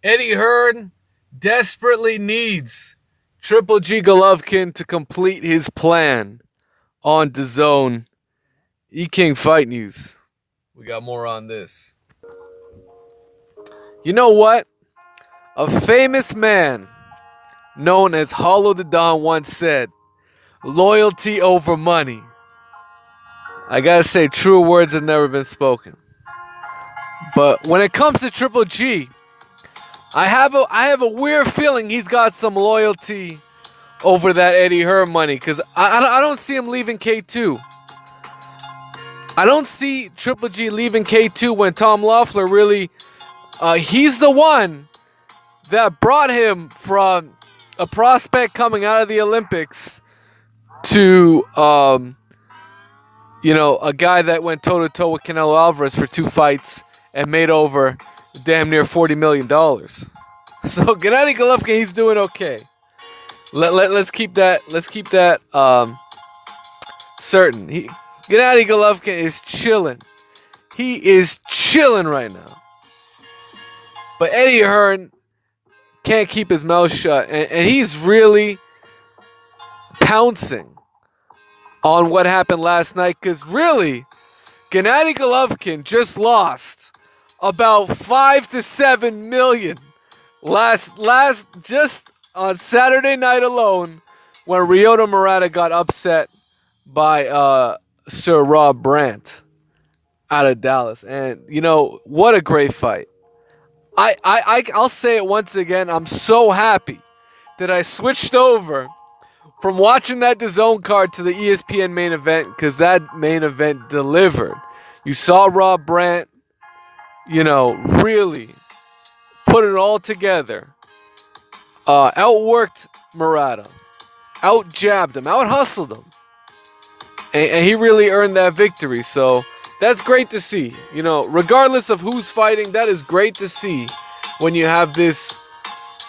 Eddie Hearn desperately needs Triple G Golovkin to complete his plan on Dazn. E-King Fight News. We got more on this. You know what? A famous man known as Hollow the Don once said, loyalty over money. I gotta say, truer words have never been spoken. But when it comes to Triple G, I have a weird feeling he's got some loyalty over that Eddie Hearn money, because I don't see him leaving K2. I don't see Triple G leaving K2 when Tom Loeffler really, he's the one that brought him from a prospect coming out of the Olympics to, a guy that went toe-to-toe with Canelo Alvarez for 2 fights and made over damn near $40 million. So Gennady Golovkin, he's doing okay. Let's keep that certain. Gennady Golovkin is chilling. He is chilling right now. But Eddie Hearn can't keep his mouth shut, and he's really pouncing on what happened last night, because really, Gennady Golovkin just lost about 5 to 7 million last just on Saturday night alone, when Ryota Murata got upset by Sir Rob Brandt out of Dallas. And what a great fight. I'll say it once again. I'm so happy that I switched over from watching that DAZN card to the ESPN main event, because that main event delivered. You saw Rob Brandt, really put it all together. Outworked Murata, out-jabbed him, out-hustled him. And he really earned that victory. So that's great to see. Regardless of who's fighting, that is great to see when you have this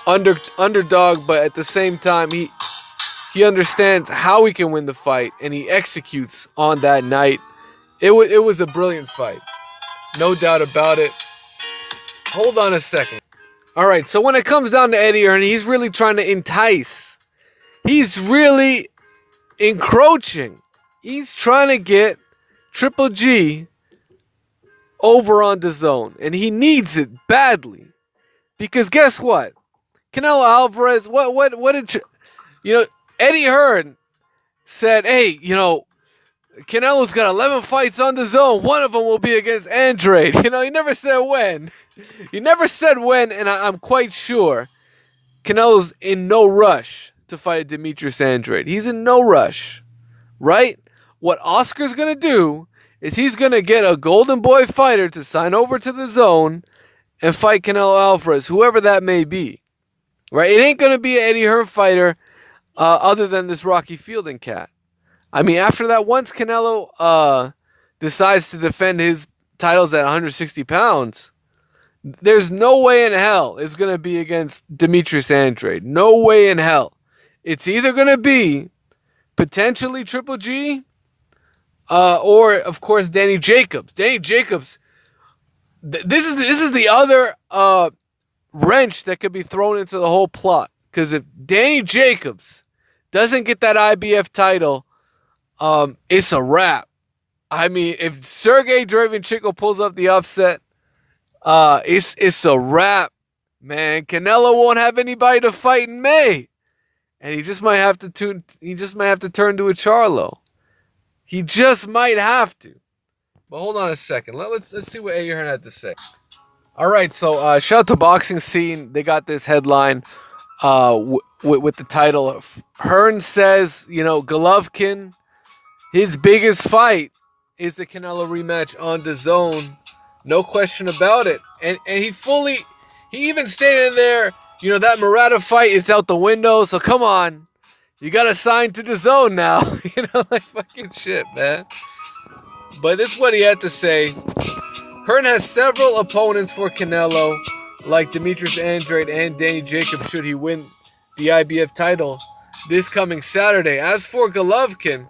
underdog, but at the same time, he understands how he can win the fight, and he executes on that night. It was a brilliant fight. No doubt about it. Hold on a second. All right, so when it comes down to Eddie Hearn, he's really trying to entice. He's really encroaching. He's trying to get Triple G over on DAZN, and he needs it badly. Because guess what? Canelo Alvarez, what did Eddie Hearn said, hey, Canelo's got 11 fights on DAZN. One of them will be against Andrade. He never said when. He never said when, and I'm quite sure Canelo's in no rush to fight Demetrius Andrade. He's in no rush, right? What Oscar's going to do is he's going to get a golden boy fighter to sign over to the zone and fight Canelo Alvarez, whoever that may be, right? It ain't going to be an Eddie Hearn fighter other than this Rocky Fielding cat. I mean, after that, once Canelo decides to defend his titles at 160 pounds, there's no way in hell it's going to be against Demetrius Andrade. No way in hell. It's either going to be potentially Triple G or, of course, Danny Jacobs. Danny Jacobs, this is the other wrench that could be thrown into the whole plot. Because if Danny Jacobs doesn't get that IBF title, it's a wrap. I mean, if Sergey Derevyanchenko pulls up the upset, it's a wrap, man. Canelo won't have anybody to fight in May, and he just might have to turn to a Charlo. He just might have to. But hold on a second. Let's see what Eddie Hearn had to say. All right, so shout out to Boxing Scene. They got this headline with the title. Hearn says, Golovkin, his biggest fight is the Canelo rematch on DAZN. No question about it. And he even stated in there, that Murata fight is out the window, so come on. You got to sign to DAZN now. Like fucking shit, man. But this is what he had to say. Hearn has several opponents for Canelo, like Demetrius Andrade and Danny Jacobs, should he win the IBF title this coming Saturday. As for Golovkin,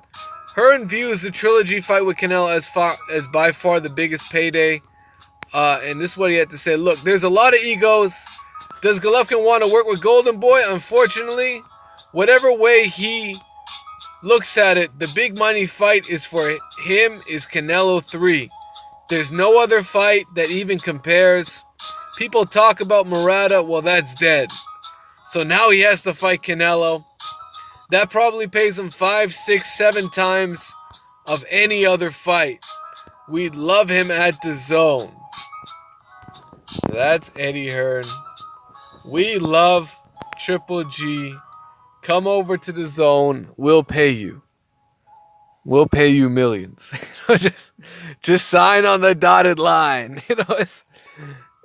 Hearn views the Trilogy fight with Canelo as by far the biggest payday. And this is what he had to say. Look, there's a lot of egos. Does Golovkin want to work with Golden Boy? Unfortunately, whatever way he looks at it, the big money fight is for him is Canelo 3. There's no other fight that even compares. People talk about Murata, well, that's dead. So now he has to fight Canelo. That probably pays him 5, 6, 7 times of any other fight. We'd love him at Dazn. That's Eddie Hearn. We love Triple G. Come over to Dazn. We'll pay you. We'll pay you millions. just sign on the dotted line.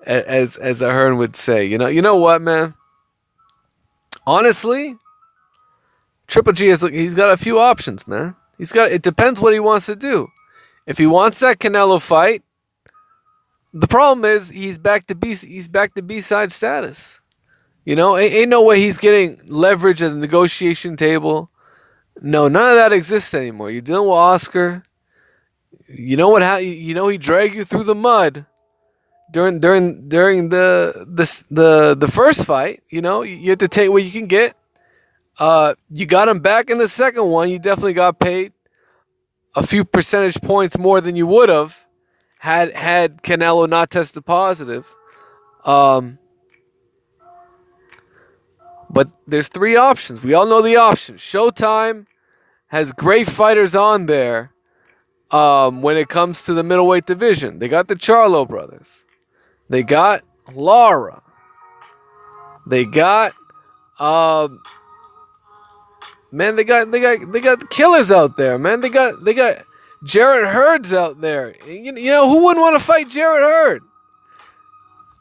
As a Hearn would say. You know what, man? Honestly, Triple G he's got a few options, man. It depends what he wants to do. If he wants that Canelo fight, the problem is he's back to B-side status. Ain't no way he's getting leverage at the negotiation table. No, none of that exists anymore. You're dealing with Oscar. He dragged you through the mud during the first fight. You have to take what you can get. You got him back in the second one. You definitely got paid a few percentage points more than you would have had Canelo not tested positive. But there's 3 options. We all know the options. Showtime has great fighters on there when it comes to the middleweight division. They got the Charlo brothers. They got Lara. They got they got the killers out there, man. They got Jarrett Hurd's out there. Who wouldn't want to fight Jarrett Hurd?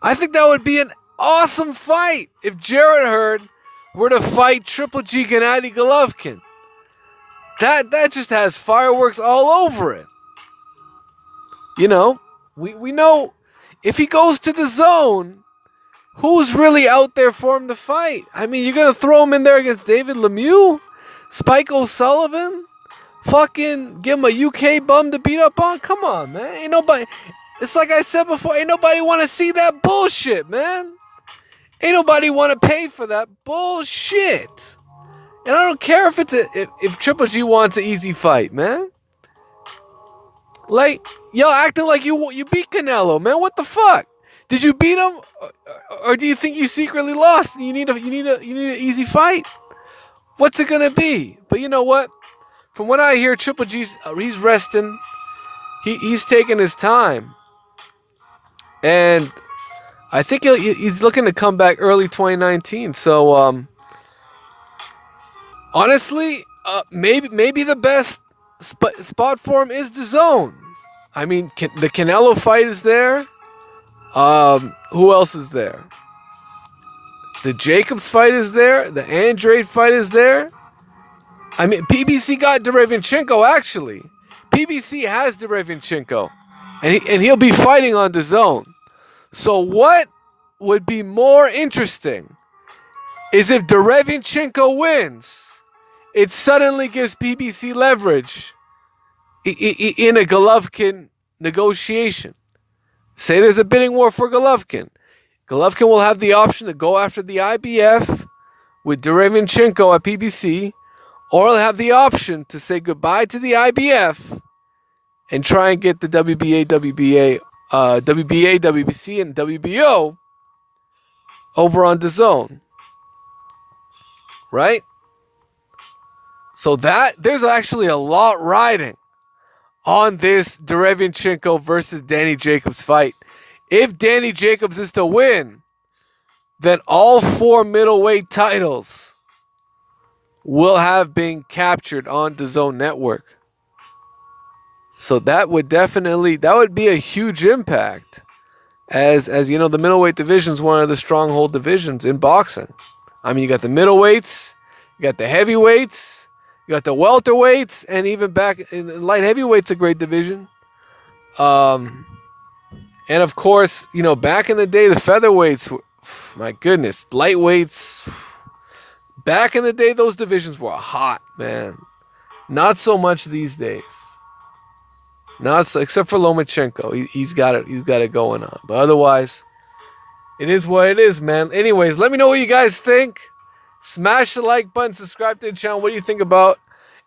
I think that would be an awesome fight if Jarrett Hurd were to fight Triple G Gennady Golovkin. That just has fireworks all over it. We know if he goes to Dazn, who's really out there for him to fight? I mean, you're gonna throw him in there against David Lemieux, Spike O'Sullivan, fucking give him a UK bum to beat up on? Come on, man. Ain't nobody. It's like I said before. Ain't nobody want to see that bullshit, man. Ain't nobody want to pay for that bullshit. And I don't care if if Triple G wants an easy fight, man. Like, y'all acting like you beat Canelo, man. What the fuck? Did you beat him, or do you think you secretly lost? And you need an easy fight. What's it gonna be? But you know what? From what I hear, Triple G's he's resting. He's taking his time, and I think he's looking to come back early 2019. So honestly, maybe the best spot for him is Dazn. I mean, the Canelo fight is there. Who else is there? The Jacobs fight is there. The Andrade fight is there. I mean, PBC got Derevinchenko, actually. PBC has Derevinchenko. And he'll be fighting on Dazn. So what would be more interesting is if Derevinchenko wins, it suddenly gives PBC leverage in a Golovkin negotiation. Say there's a bidding war for Golovkin. Golovkin will have the option to go after the IBF with Derevinchenko at PBC, or he'll have the option to say goodbye to the IBF and try and get the WBA, WBC, and WBO over on Dazn. Right? So there's actually a lot riding on this Derevinchenko versus Danny Jacobs fight. If Danny Jacobs is to win, then all 4 middleweight titles will have been captured on DAZN Network. So that would be a huge impact. As you know, the middleweight division is one of the stronghold divisions in boxing. I mean, you got the middleweights, you got the heavyweights, you got the welterweights, and even back in light heavyweight's a great division. And of course, you know, back in the day, the featherweights, my goodness, lightweights. Back in the day, those divisions were hot, man. Not so much these days. Not so, except for Lomachenko. He's got it going on. But otherwise, It is what it is, man. Anyways, let me know what you guys think. Smash the like button, subscribe to the channel. What do you think about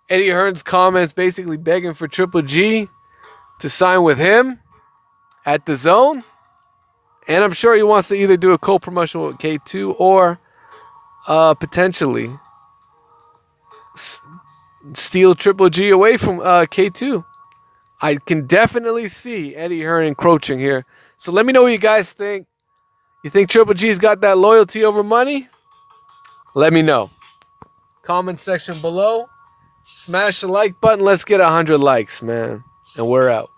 Eddie Hearn's comments basically begging for Triple G to sign with him at Dazn? And I'm sure he wants to either do a co-promotion with K2 or potentially steal Triple G away from K2. I can definitely see Eddie Hearn encroaching here. So let me know what you guys think. You think Triple G's got that loyalty over money? Let me know. Comment section below. Smash the like button. Let's get 100 likes, man. And we're out.